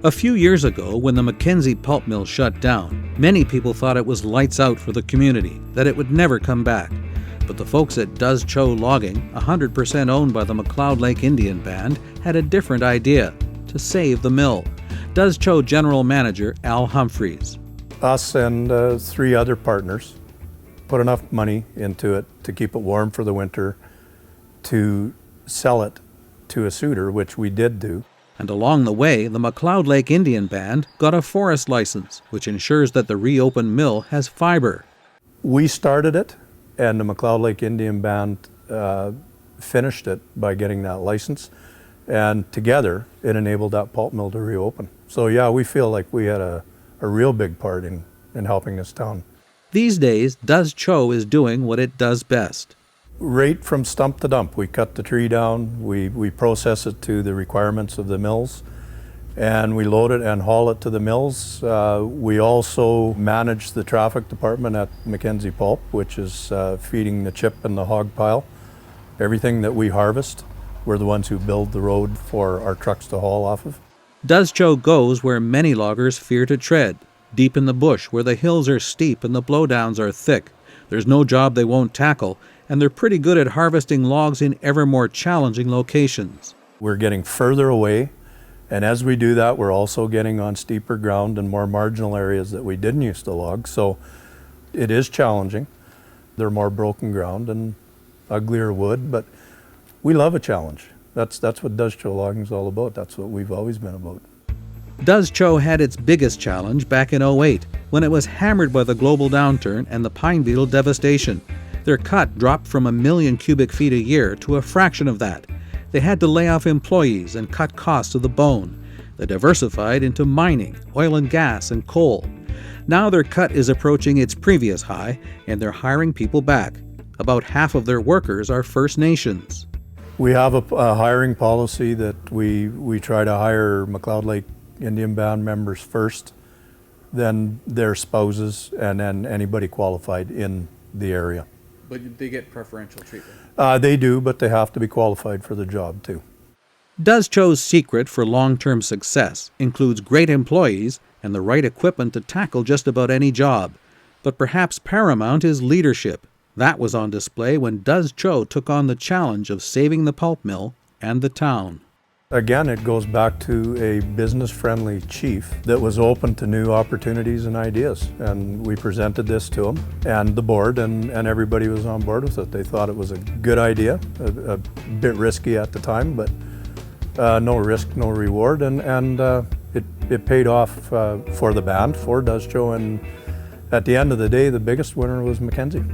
A few years ago, when the Mackenzie pulp mill shut down, many people thought it was lights out for the community, that it would never come back. But the folks at Does Cho Logging, 100% owned by the McLeod Lake Indian Band, had a different idea: to save the mill. Does Cho General Manager Al Humphreys. Us and 3 other partners put enough money into it to keep it warm for the winter, to sell it to a suitor, which we did do. And along the way, the McLeod Lake Indian Band got a forest license, which ensures that the reopened mill has fiber. We started it, and the McLeod Lake Indian Band finished it by getting that license. And together, it enabled that pulp mill to reopen. So yeah, we feel like we had a real big part in helping this town. These days, Does Cho is doing what it does best. Right from stump to dump. We cut the tree down, we process it to the requirements of the mills, and we load it and haul it to the mills. We also manage the traffic department at Mackenzie Pulp, which is feeding the chip and the hog pile. Everything that we harvest, we're the ones who build the road for our trucks to haul off of. Does Cho goes where many loggers fear to tread, deep in the bush where the hills are steep and the blowdowns are thick. There's no job they won't tackle, and they're pretty good at harvesting logs in ever more challenging locations. We're getting further away, and as we do that, we're also getting on steeper ground and more marginal areas that we didn't used to log, so it is challenging. They're more broken ground and uglier wood, but we love a challenge. That's what Does Cho Logging is all about. That's what we've always been about. Does Cho had its biggest challenge back in '08, when it was hammered by the global downturn and the pine beetle devastation. Their cut dropped from 1 million cubic feet a year to a fraction of that. They had to lay off employees and cut costs to the bone. They diversified into mining, oil and gas, and coal. Now their cut is approaching its previous high, and they're hiring people back. About half of their workers are First Nations. We have a hiring policy that we try to hire McLeod Lake Indian Band members first, then their spouses, and then anybody qualified in the area. But they get preferential treatment? They do, but they have to be qualified for the job too. Does Cho's secret for long-term success includes great employees and the right equipment to tackle just about any job. But perhaps paramount is leadership. That was on display when Does Cho took on the challenge of saving the pulp mill and the town. Again, it goes back to a business-friendly chief that was open to new opportunities and ideas. And we presented this to him and the board, and everybody was on board with it. They thought it was a good idea, a bit risky at the time, but no risk, no reward. And it paid off for the band, for Does Cho, and at the end of the day, the biggest winner was Mackenzie.